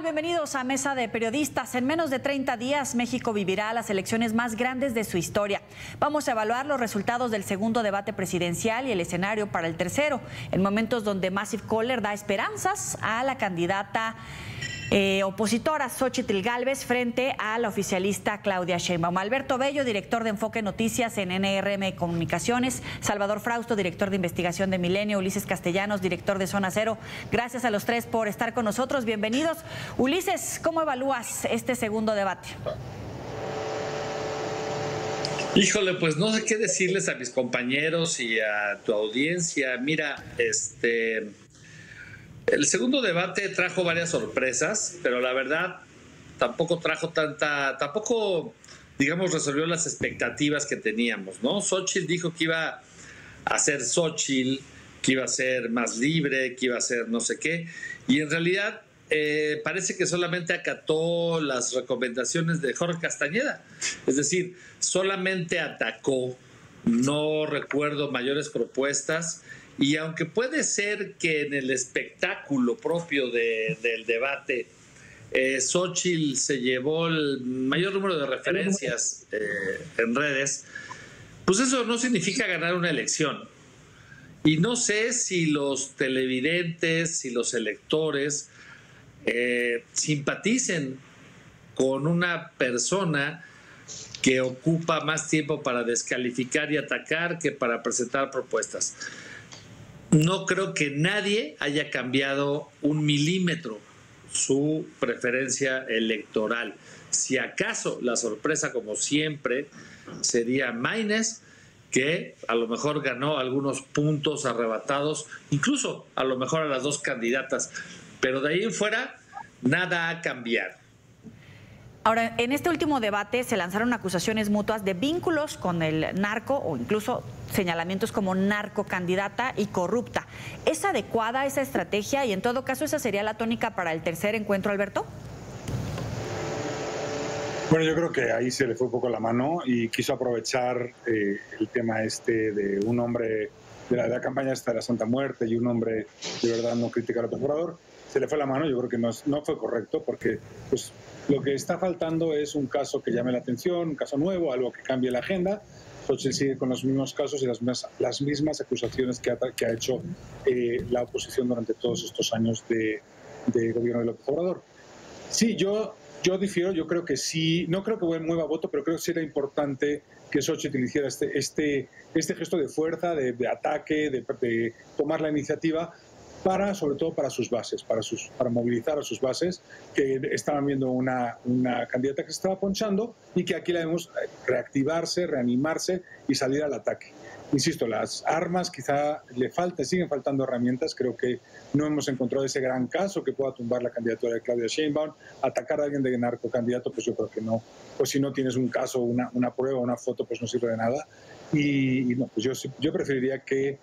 Bienvenidos a Mesa de Periodistas. En menos de 30 días, México vivirá las elecciones más grandes de su historia. Vamos a evaluar los resultados del segundo debate presidencial y el escenario para el tercero, en momentos donde Massive Caller da esperanzas a la candidata opositora Xóchitl Gálvez frente a la oficialista Claudia Sheinbaum. Alberto Bello, director de Enfoque Noticias en NRM Comunicaciones, Salvador Frausto, director de Investigación de Milenio, Ulises Castellanos, director de Zona Cero. Gracias a los tres por estar con nosotros. Bienvenidos. Ulises, ¿cómo evalúas este segundo debate? Híjole, pues no sé qué decirles a mis compañeros y a tu audiencia. Mira, el segundo debate trajo varias sorpresas, pero la verdad tampoco digamos, resolvió las expectativas que teníamos, ¿no? Xóchitl dijo que iba a ser Xóchitl, que iba a ser más libre, que iba a ser no sé qué, y en realidad parece que solamente acató las recomendaciones de Jorge Castañeda, es decir, solamente atacó, no recuerdo mayores propuestas. Y aunque puede ser que en el espectáculo propio del debate Xóchitl se llevó el mayor número de referencias en redes, pues eso no significa ganar una elección. Y no sé si los televidentes, si los electores simpaticen con una persona que ocupa más tiempo para descalificar y atacar que para presentar propuestas. No creo que nadie haya cambiado un milímetro su preferencia electoral. Si acaso la sorpresa, como siempre, sería Maynes, que a lo mejor ganó algunos puntos arrebatados, incluso a lo mejor a las dos candidatas. Pero de ahí en fuera, nada ha cambiado. Ahora, en este último debate se lanzaron acusaciones mutuas de vínculos con el narco o incluso señalamientos como narcocandidata y corrupta. ¿Es adecuada esa estrategia y en todo caso esa sería la tónica para el tercer encuentro, Alberto? Bueno, yo creo que ahí se le fue un poco la mano y quiso aprovechar el tema de un hombre de la campaña esta de la Santa Muerte y un hombre de verdad no criticar al procurador. Se le fue la mano, yo creo que no fue correcto porque pues lo que está faltando es un caso que llame la atención, un caso nuevo, algo que cambie la agenda. Xóchitl sigue con los mismos casos y las mismas acusaciones que ha hecho la oposición durante todos estos años de gobierno de López Obrador. Sí, yo difiero, yo creo que sí, no creo que mueva voto, pero creo que sí era importante que Xóchitl hiciera este gesto de fuerza, de ataque, de tomar la iniciativa, sobre todo para sus bases, para movilizar a sus bases, que estaban viendo una candidata que se estaba ponchando y que aquí la vemos reactivarse, reanimarse y salir al ataque. Insisto, las armas quizá siguen faltando herramientas, creo que no hemos encontrado ese gran caso que pueda tumbar la candidatura de Claudia Sheinbaum. Atacar a alguien de narcocandidato, pues yo creo que no, pues si no tienes un caso, una prueba, una foto, pues no sirve de nada. Y no, pues yo preferiría que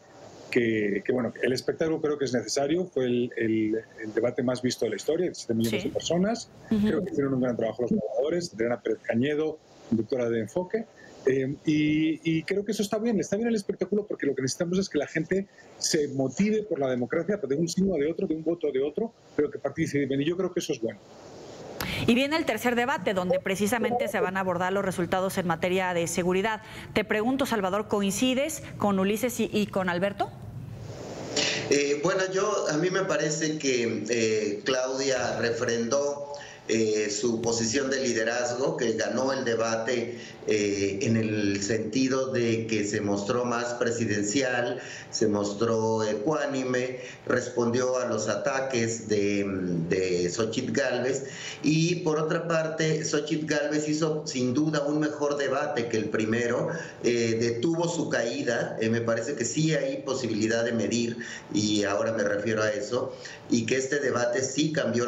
bueno, el espectáculo creo que es necesario, fue el debate más visto de la historia, 7 millones de personas, creo que hicieron un gran trabajo los moderadores, Adriana Pérez Cañedo, conductora de Enfoque, y creo que eso está bien el espectáculo porque lo que necesitamos es que la gente se motive por la democracia, de un signo de otro, de un voto de otro, pero que participen, y yo creo que eso es bueno. Y viene el tercer debate, donde precisamente se van a abordar los resultados en materia de seguridad. Te pregunto, Salvador, ¿coincides con Ulises y con Alberto? Bueno, a mí me parece que Claudia refrendó su posición de liderazgo, que ganó el debate en el sentido de que se mostró más presidencial, se mostró ecuánime, respondió a los ataques de Xóchitl Gálvez, y por otra parte Xóchitl Gálvez hizo sin duda un mejor debate que el primero, detuvo su caída, me parece que sí hay posibilidad de medir, y ahora me refiero a eso, y que este debate sí cambió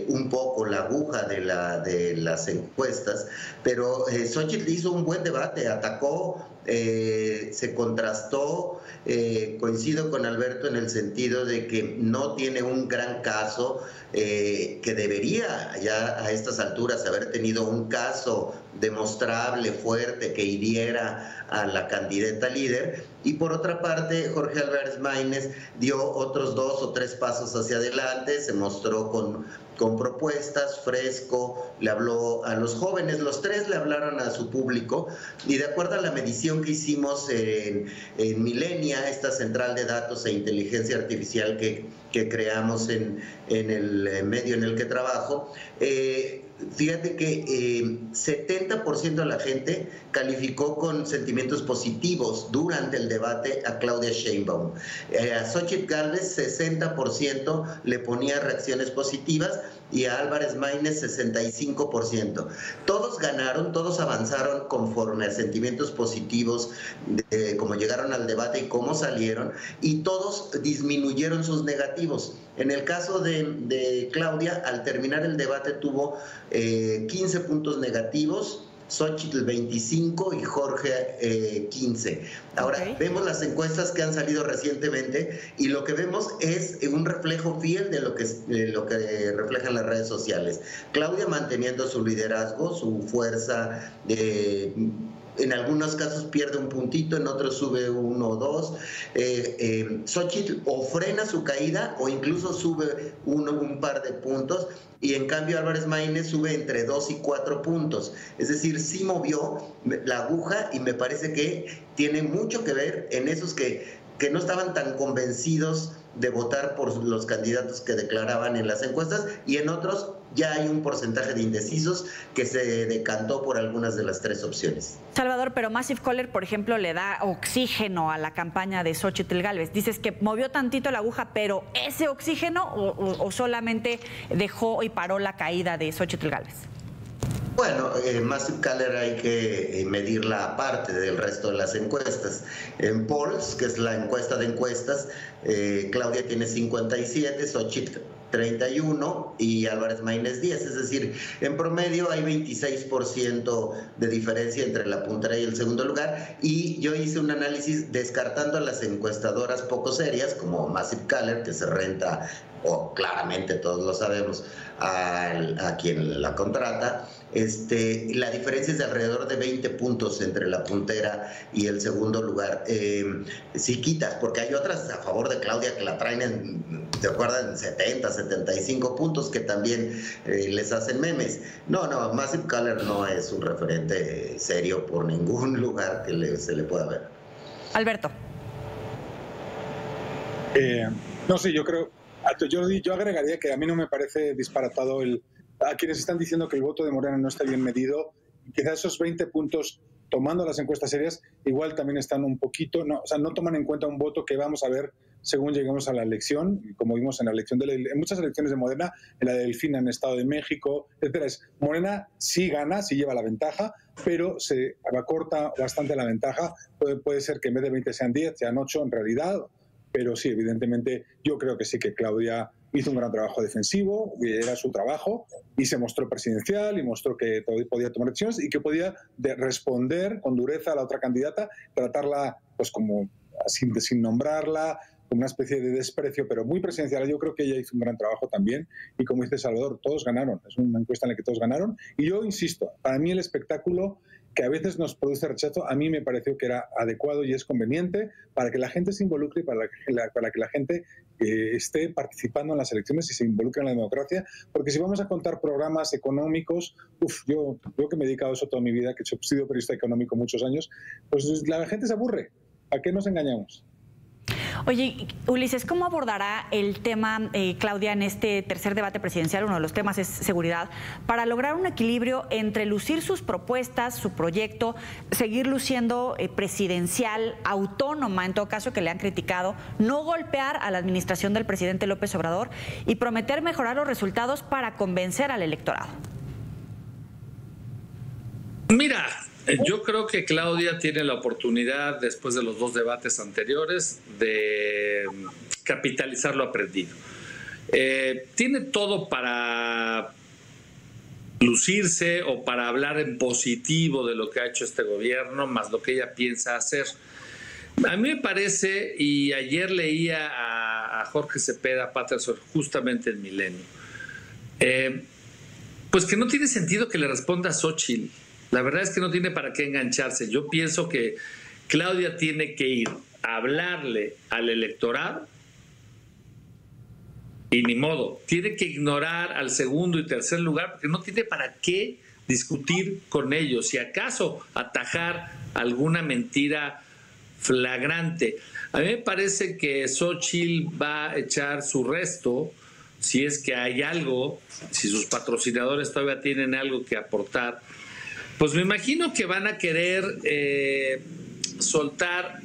un poco la aguja de las encuestas, pero Xóchitl hizo un buen debate, atacó, se contrastó, coincido con Alberto en el sentido de que no tiene un gran caso, que debería ya a estas alturas haber tenido un caso demostrable, fuerte, que hiriera a la candidata líder. Y por otra parte, Jorge Álvarez Maínez dio otros 2 o 3 pasos hacia adelante, se mostró con propuestas, fresco, le habló a los jóvenes, los 3 le hablaron a su público, y de acuerdo a la medición que hicimos en Milenia, esta central de datos e inteligencia artificial que creamos en el medio en el que trabajo, fíjate que 70% de la gente calificó con sentimientos positivos durante el debate a Claudia Sheinbaum. A Xóchitl Gálvez 60% le ponía reacciones positivas y a Álvarez Maínez 65%. Todos ganaron, todos avanzaron conforme a sentimientos positivos, de cómo llegaron al debate y cómo salieron, y todos disminuyeron sus negativos. En el caso de Claudia, al terminar el debate tuvo 15 puntos negativos, Xóchitl 25 y Jorge 15. Ahora, vemos las encuestas que han salido recientemente y lo que vemos es un reflejo fiel de lo que reflejan las redes sociales. Claudia manteniendo su liderazgo, su fuerza, en algunos casos pierde un puntito, en otros sube 1 o 2. Xóchitl o frena su caída o incluso sube un par de puntos, y en cambio Álvarez Maínez sube entre 2 y 4 puntos. Es decir, sí movió la aguja, y me parece que tiene mucho que ver en esos que no estaban tan convencidos de votar por los candidatos que declaraban en las encuestas, y en otros ya hay un porcentaje de indecisos que se decantó por algunas de las 3 opciones. Salvador, pero Massive Caller, por ejemplo, le da oxígeno a la campaña de Xóchitl Gálvez. Dices que movió tantito la aguja, pero ¿ese oxígeno o solamente dejó y paró la caída de Xóchitl Gálvez? Bueno, Massive Caller hay que medirla aparte del resto de las encuestas. En Polls, que es la encuesta de encuestas, Claudia tiene 57, Xóchitl 31 y Álvarez Maínez 10, es decir, en promedio hay 26% de diferencia entre la puntera y el segundo lugar, y yo hice un análisis descartando a las encuestadoras poco serias como Massive Caller, que se renta, o claramente todos lo sabemos, a quien la contrata. La diferencia es de alrededor de 20 puntos entre la puntera y el segundo lugar. Si quitas, porque hay otras a favor de Claudia que la traen ¿te acuerdan? En 70, 75 puntos, que también les hacen memes. No, Massive Caller no es un referente serio por ningún lugar que se le pueda ver. Alberto. No sé, yo creo... Yo agregaría que a mí no me parece disparatado a quienes están diciendo que el voto de Morena no está bien medido. Quizás esos 20 puntos, tomando las encuestas serias, igual también están un poquito, no toman en cuenta un voto que vamos a ver según lleguemos a la elección, como vimos en la elección en muchas elecciones de Morena, en la de Delfina en Estado de México, etcétera. Morena sí gana, sí lleva la ventaja, pero se acorta bastante la ventaja. Puede ser que en vez de 20 sean 10, sean 8 en realidad. Pero sí, evidentemente, yo creo que sí que Claudia hizo un gran trabajo defensivo, era su trabajo, y se mostró presidencial, y mostró que podía tomar decisiones y que podía responder con dureza a la otra candidata, tratarla pues como sin nombrarla, como una especie de desprecio, pero muy presidencial. Yo creo que ella hizo un gran trabajo también, y como dice Salvador, todos ganaron. Es una encuesta en la que todos ganaron, y yo insisto, para mí el espectáculo, que a veces nos produce rechazo, a mí me pareció que era adecuado y es conveniente para que la gente se involucre y para que la gente esté participando en las elecciones y se involucre en la democracia, porque si vamos a contar programas económicos, yo que me he dedicado a eso toda mi vida, que he sido periodista económico muchos años, pues la gente se aburre. ¿A qué nos engañamos? Oye, Ulises, ¿cómo abordará el tema Claudia en este tercer debate presidencial? Uno de los temas es seguridad, para lograr un equilibrio entre lucir sus propuestas, su proyecto, seguir luciendo presidencial, autónoma en todo caso, que le han criticado, no golpear a la administración del presidente López Obrador y prometer mejorar los resultados para convencer al electorado? Mira, yo creo que Claudia tiene la oportunidad, después de los 2 debates anteriores, de capitalizar lo aprendido. Tiene todo para lucirse o para hablar en positivo de lo que ha hecho este gobierno, más lo que ella piensa hacer. A mí me parece, y ayer leía a Jorge Cepeda Patterson justamente en Milenio, pues que no tiene sentido que le responda a Xóchitl. La verdad es que no tiene para qué engancharse. Yo pienso que Claudia tiene que ir a hablarle al electorado y ni modo. Tiene que ignorar al segundo y tercer lugar porque no tiene para qué discutir con ellos. Si acaso atajar alguna mentira flagrante. A mí me parece que Xóchitl va a echar su resto, si es que hay algo, si sus patrocinadores todavía tienen algo que aportar. Pues me imagino que van a querer soltar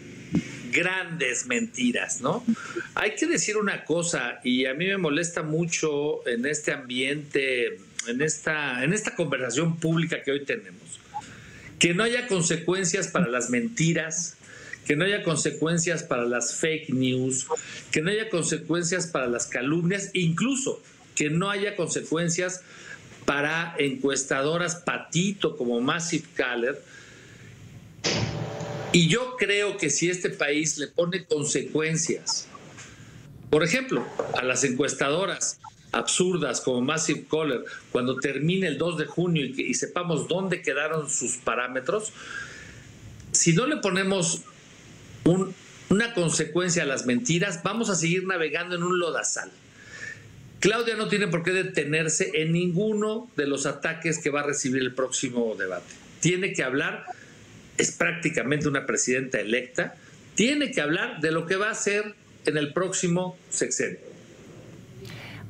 grandes mentiras, ¿no? Hay que decir una cosa, y a mí me molesta mucho en este ambiente, en esta conversación pública que hoy tenemos, que no haya consecuencias para las mentiras, que no haya consecuencias para las fake news, que no haya consecuencias para las calumnias, incluso que no haya consecuencias para encuestadoras patito como Massive Caller. Y yo creo que si este país le pone consecuencias, por ejemplo, a las encuestadoras absurdas como Massive Caller, cuando termine el 2 de junio y sepamos dónde quedaron sus parámetros, si no le ponemos una consecuencia a las mentiras, vamos a seguir navegando en un lodazal. Claudia no tiene por qué detenerse en ninguno de los ataques que va a recibir el próximo debate. Tiene que hablar, es prácticamente una presidenta electa, tiene que hablar de lo que va a hacer en el próximo sexenio.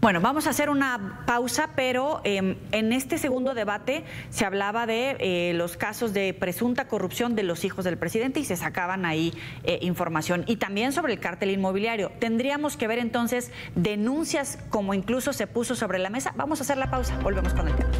Bueno, vamos a hacer una pausa, pero en este segundo debate se hablaba de los casos de presunta corrupción de los hijos del presidente y se sacaban ahí información. Y también sobre el cártel inmobiliario. Tendríamos que ver entonces denuncias como incluso se puso sobre la mesa. Vamos a hacer la pausa, volvemos con el tema.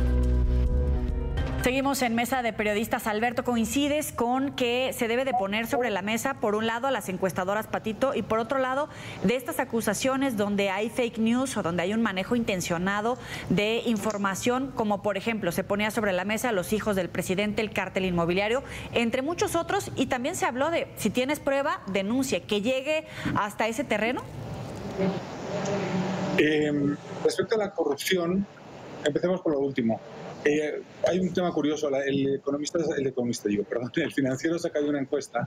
Seguimos en Mesa de Periodistas. Alberto, ¿coincides con que se debe de poner sobre la mesa, por un lado, a las encuestadoras patito y por otro lado, de estas acusaciones donde hay fake news o donde hay un manejo intencionado de información, como por ejemplo se ponía sobre la mesa a los hijos del presidente, el cártel inmobiliario, entre muchos otros, y también se habló de, si tienes prueba, denuncia, que llegue hasta ese terreno? Respecto a la corrupción, empecemos por lo último. Hay un tema curioso, el Financiero saca una encuesta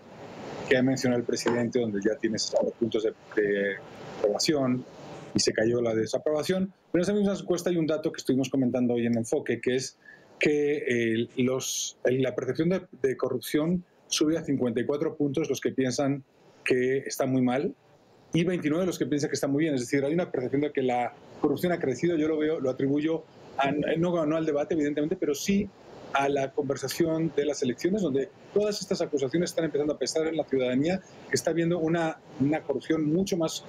que ha mencionado el presidente, donde ya tiene 60 puntos de aprobación y se cayó la desaprobación. Pero en esa misma encuesta hay un dato que estuvimos comentando hoy en Enfoque, que es que la percepción de corrupción sube a 54 puntos los que piensan que está muy mal y 29 los que piensan que está muy bien. Es decir, hay una percepción de que la corrupción ha crecido. Yo lo atribuyo no al debate, evidentemente, pero sí a la conversación de las elecciones, donde todas estas acusaciones están empezando a pesar en la ciudadanía, que está viendo una corrupción mucho más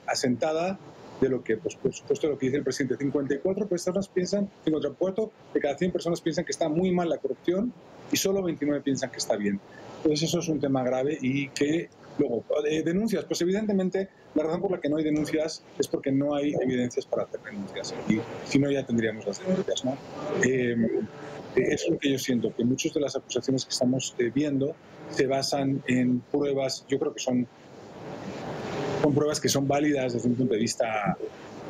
asentada de lo que, pues, por supuesto, lo que dice el presidente. 54 de cada 100 personas piensan que está muy mal la corrupción y solo 29 piensan que está bien. Entonces eso es un tema grave y que luego, denuncias, pues evidentemente la razón por la que no hay denuncias es porque no hay evidencias para hacer denuncias y si no ya tendríamos las denuncias, ¿no? Es lo que yo siento, que muchas de las acusaciones que estamos viendo se basan en pruebas, yo creo que son pruebas que son válidas desde un punto de vista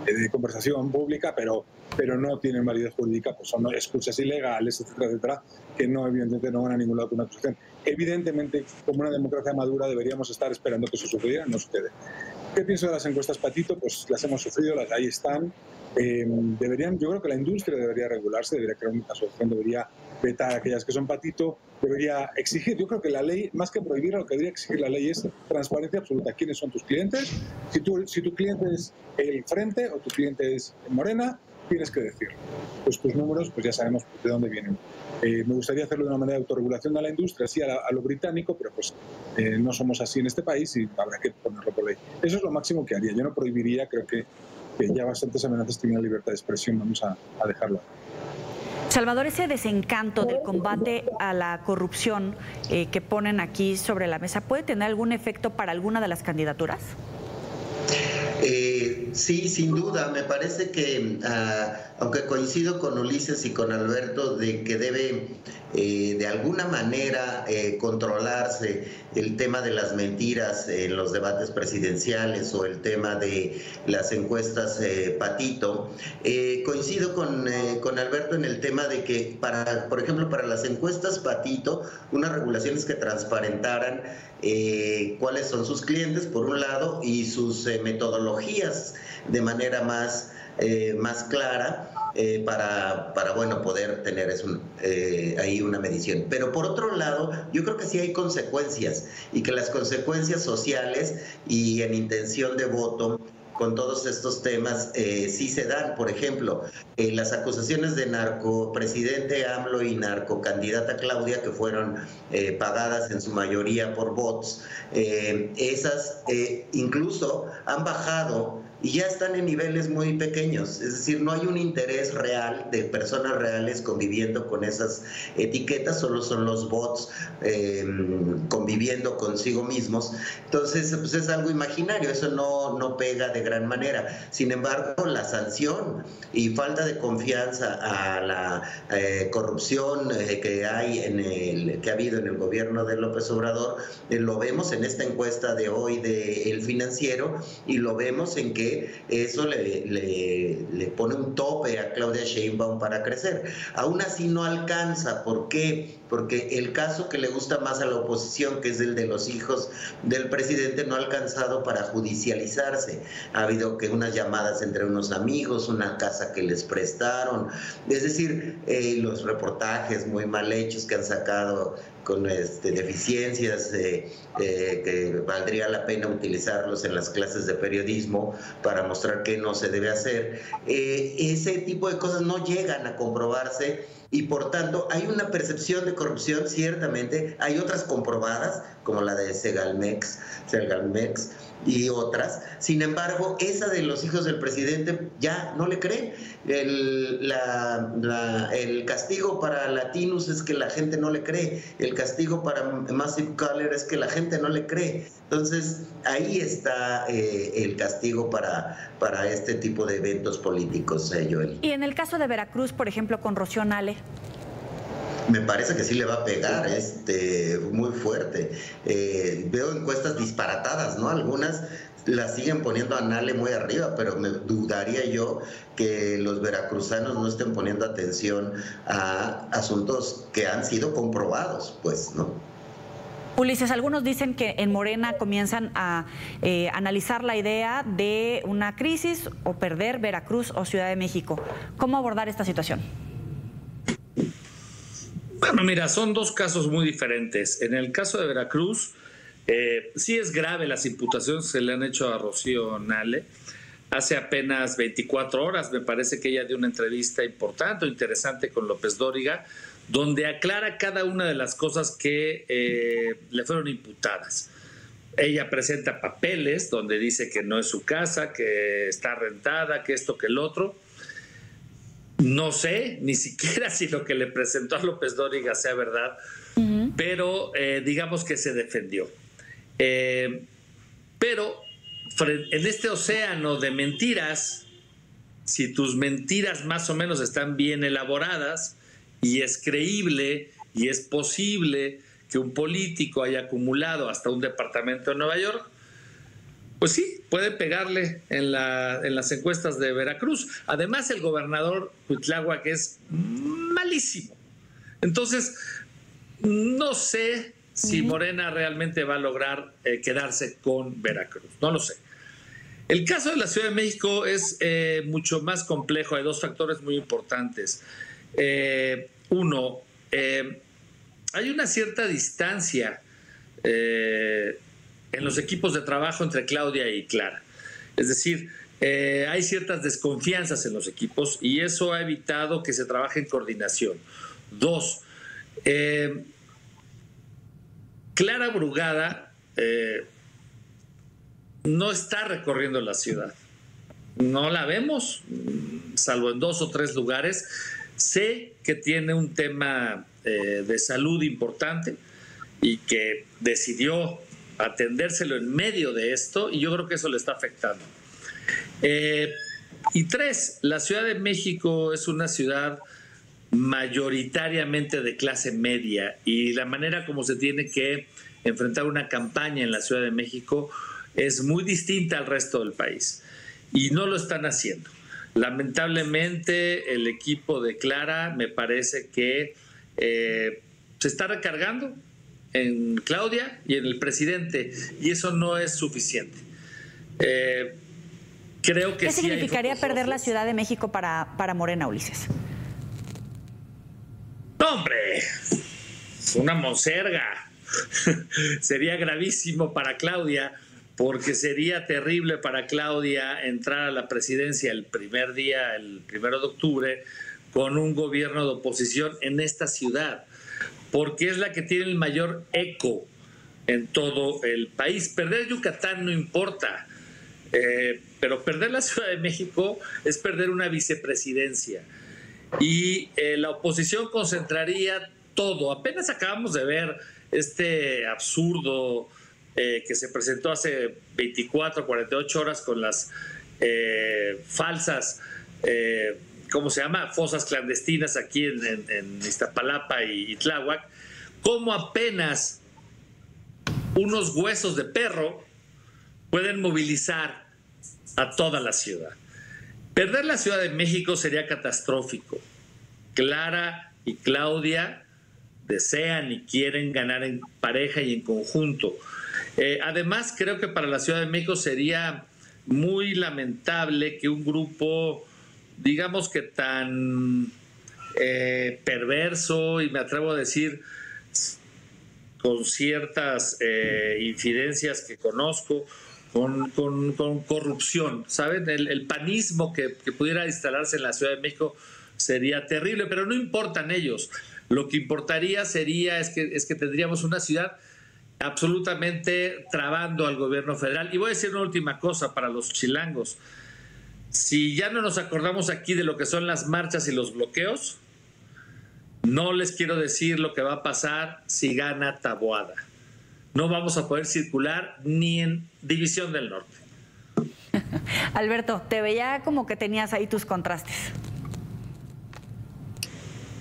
de conversación pública, pero no tienen validez jurídica, pues son excusas ilegales, etcétera, etcétera, que no, evidentemente no van a ningún lado con una acusación. Evidentemente, como una democracia madura, deberíamos estar esperando que eso sucediera, no sucede. ¿Qué pienso de las encuestas patito? Pues las hemos sufrido, ahí están. Yo creo que la industria debería regularse, debería crear una asociación, debería vetar aquellas que son patito, debería exigir. Yo creo que la ley, más que prohibir, lo que debería exigir la ley es transparencia absoluta. ¿Quiénes son tus clientes? Si tu cliente es el Frente o tu cliente es Morena, tienes que decirlo. Pues tus números, pues ya sabemos de dónde vienen. Me gustaría hacerlo de una manera de autorregulación de la industria, así a lo británico, pero pues no somos así en este país y habrá que ponerlo por ley. Eso es lo máximo que haría. Yo no prohibiría, creo que ya bastantes amenazas tienen la libertad de expresión, vamos a dejarlo. Salvador, ese desencanto del combate a la corrupción que ponen aquí sobre la mesa, ¿puede tener algún efecto para alguna de las candidaturas? Sí, sin duda. Me parece que, aunque coincido con Ulises y con Alberto de que debe de alguna manera controlarse el tema de las mentiras en los debates presidenciales o el tema de las encuestas patito. Coincido con Alberto en el tema de que, por ejemplo, para las encuestas patito, unas regulaciones que transparentaran cuáles son sus clientes, por un lado, y sus metodologías de manera más clara, para bueno, poder tener ahí una medición. Pero por otro lado, yo creo que sí hay consecuencias, y que las consecuencias sociales y en intención de voto con todos estos temas sí se dan. Por ejemplo, las acusaciones de narcopresidente AMLO y narcocandidata Claudia, que fueron pagadas en su mayoría por bots, esas incluso han bajado y ya están en niveles muy pequeños. Es decir, no hay un interés real de personas reales conviviendo con esas etiquetas, solo son los bots conviviendo consigo mismos. Entonces, pues es algo imaginario, eso no pega de gran manera. Sin embargo, la sanción y falta de confianza a la corrupción que ha habido en el gobierno de López Obrador, lo vemos en esta encuesta de hoy de El Financiero, y lo vemos en que eso le pone un tope a Claudia Sheinbaum para crecer. Aún así no alcanza. ¿Por qué? Porque el caso que le gusta más a la oposición, que es el de los hijos del presidente, no ha alcanzado para judicializarse. Ha habido que unas llamadas entre unos amigos, una casa que les prestaron, es decir, los reportajes muy mal hechos que han sacado con deficiencias que valdría la pena utilizarlos en las clases de periodismo para mostrar qué no se debe hacer. Ese tipo de cosas no llegan a comprobarse, y por tanto hay una percepción de corrupción, ciertamente. Hay otras comprobadas, como la de Segalmex y otras. Sin embargo, esa de los hijos del presidente ya no le creen. El castigo para Latinus es que la gente no le cree. El castigo para Massive Caller es que la gente no le cree. Entonces, ahí está el castigo para este tipo de eventos políticos, Joel. Y en el caso de Veracruz, por ejemplo, con Rocío Nale. Me parece que sí le va a pegar muy fuerte. Veo encuestas disparatadas, ¿no? Algunas las siguen poniendo a Nale muy arriba, pero me dudaría yo que los veracruzanos no estén poniendo atención a asuntos que han sido comprobados, pues, ¿no? Ulises, algunos dicen que en Morena comienzan a analizar la idea de una crisis o perder Veracruz o Ciudad de México. ¿Cómo abordar esta situación? Bueno, mira, son dos casos muy diferentes. En el caso de Veracruz, sí es grave las imputaciones que se le han hecho a Rocío Nale. Hace apenas 24 horas me parece que ella dio una entrevista importante o interesante con López Dóriga, donde aclara cada una de las cosas que le fueron imputadas. Ella presenta papeles donde dice que no es su casa, que está rentada, que esto, que el otro. No sé ni siquiera si lo que le presentó a López Dóriga sea verdad, pero digamos que se defendió. Pero en este océano de mentiras, si tus mentiras más o menos están bien elaboradas y es creíble y es posible que un político haya acumulado hasta un departamento en Nueva York, pues sí, puede pegarle en las encuestas de Veracruz. Además, el gobernador Cuitláhuac es malísimo. Entonces, no sé si Morena realmente va a lograr quedarse con Veracruz. No lo sé. El caso de la Ciudad de México es mucho más complejo. Hay dos factores muy importantes. Uno, hay una cierta distancia en los equipos de trabajo entre Claudia y Clara. Es decir, hay ciertas desconfianzas en los equipos y eso ha evitado que se trabaje en coordinación. Dos, Clara Brugada no está recorriendo la ciudad. No la vemos, salvo en 2 o 3 lugares. Sé que tiene un tema de salud importante y que decidió atendérselo en medio de esto, y yo creo que eso le está afectando. Y 3, la Ciudad de México es una ciudad mayoritariamente de clase media, y la manera como se tiene que enfrentar una campaña en la Ciudad de México es muy distinta al resto del país, y no lo están haciendo. Lamentablemente el equipo de Clara me parece que se está recargando en Claudia y en el presidente, y eso no es suficiente. Creo que ¿Qué significaría sí perder la Ciudad de México para Morena, Ulises? ¡No, hombre! Una monserga. Sería gravísimo para Claudia, porque sería terrible para Claudia entrar a la presidencia el primer día, el 1 de octubre, con un gobierno de oposición en esta ciudad, porque es la que tiene el mayor eco en todo el país. Perder Yucatán no importa, pero perder la Ciudad de México es perder una vicepresidencia, y la oposición concentraría todo. Apenas acabamos de ver este absurdo que se presentó hace 24, 48 horas con las falsas, ¿cómo se llama?, fosas clandestinas aquí en Iztapalapa y Tláhuac, cómo apenas unos huesos de perro pueden movilizar a toda la ciudad. Perder la Ciudad de México sería catastrófico. Clara y Claudia desean y quieren ganar en pareja y en conjunto. Además, creo que para la Ciudad de México sería muy lamentable que un grupo, digamos que tan perverso, y me atrevo a decir con ciertas infidencias que conozco, con corrupción, ¿saben? El panismo que pudiera instalarse en la Ciudad de México sería terrible, pero no importan ellos. Lo que importaría es que tendríamos una ciudad absolutamente trabando al gobierno federal. Y voy a decir una última cosa para los chilangos. Si ya no nos acordamos aquí de lo que son las marchas y los bloqueos, no les quiero decir lo que va a pasar si gana Taboada. No vamos a poder circular ni en División del Norte. Alberto, te veía como que tenías ahí tus contrastes.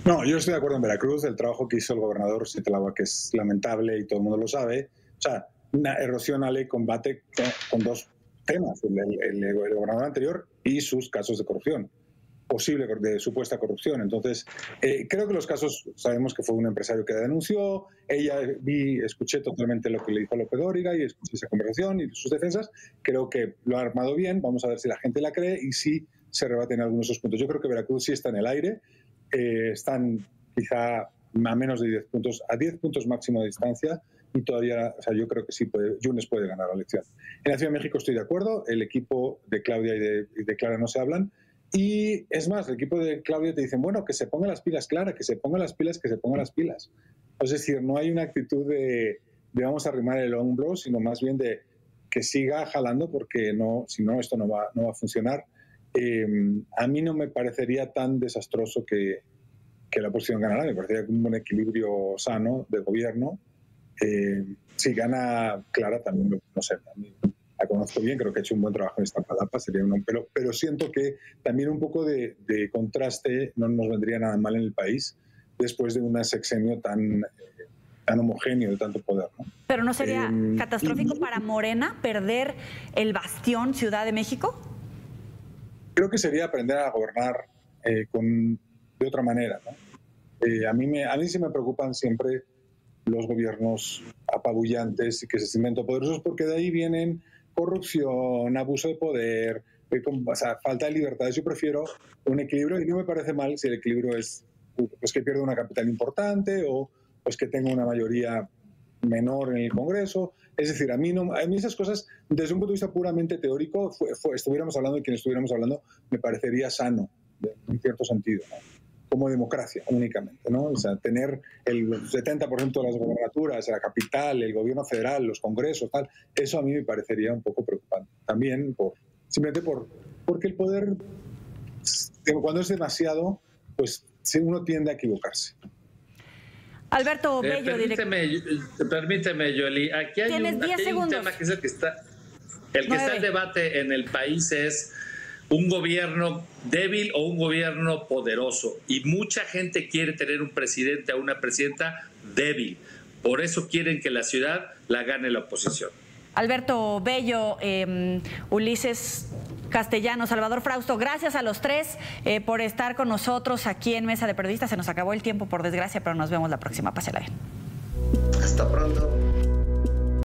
No, yo estoy de acuerdo en Veracruz. El trabajo que hizo el gobernador Citlahua, que es lamentable y todo el mundo lo sabe. O sea, una erosión a ley combate con dos temas, el gobernador anterior y sus casos de corrupción, posible de supuesta corrupción. Entonces, creo que los casos, sabemos que fue un empresario que denunció, escuché totalmente lo que le dijo López Dóriga y escuché esa conversación y sus defensas. Creo que lo ha armado bien, vamos a ver si la gente la cree y si se rebaten algunos de esos puntos. Yo creo que Veracruz sí está en el aire, están quizá a menos de 10 puntos, a 10 puntos máximo de distancia, y todavía, o sea, yo creo que sí Yunes puede ganar la elección. En la Ciudad de México estoy de acuerdo, el equipo de Claudia y de Clara no se hablan, y es más, el equipo de Claudia te dicen, bueno, que se pongan las pilas, Clara, que se pongan las pilas, que se pongan las pilas. Es decir, no hay una actitud de vamos a arrimar el hombro, sino más bien de que siga jalando, porque no, si no, esto no va a funcionar. A mí no me parecería tan desastroso que la oposición ganara, me parecería un buen equilibrio sano de gobierno. Si gana Clara, también, no sé, también la conozco bien, creo que ha hecho un buen trabajo en esta palapa, sería un pelo, pero siento que también un poco de contraste no nos vendría nada mal en el país después de un sexenio tan homogéneo, de tanto poder, ¿no? ¿Pero no sería catastrófico para Morena perder el bastión Ciudad de México? Creo que sería aprender a gobernar de otra manera, ¿no? A mí sí me preocupan siempre los gobiernos apabullantes y que se sienten poderosos, porque de ahí vienen corrupción, abuso de poder, o sea, falta de libertades. Yo prefiero un equilibrio, y no me parece mal si el equilibrio es pues que pierda una capital importante o pues que tenga una mayoría menor en el Congreso. Es decir, a mí esas cosas, desde un punto de vista puramente teórico, estuviéramos hablando de quien estuviéramos hablando, me parecería sano, en cierto sentido, ¿no? Como democracia únicamente, ¿no? O sea, tener el 70% de las gobernaturas, la capital, el gobierno federal, los congresos, tal, eso a mí me parecería un poco preocupante. También simplemente porque el poder, cuando es demasiado, pues uno tiende a equivocarse. Alberto Bello, permíteme, Yoli, aquí hay un tema que es el que está en debate en el país, es un gobierno débil o un gobierno poderoso. Y mucha gente quiere tener un presidente o una presidenta débil. Por eso quieren que la ciudad la gane la oposición. Alberto Bello, Ulises Castellanos, Salvador Frausto, gracias a los tres por estar con nosotros aquí en Mesa de Periodistas. Se nos acabó el tiempo, por desgracia, pero nos vemos la próxima. Pásela bien. Hasta pronto.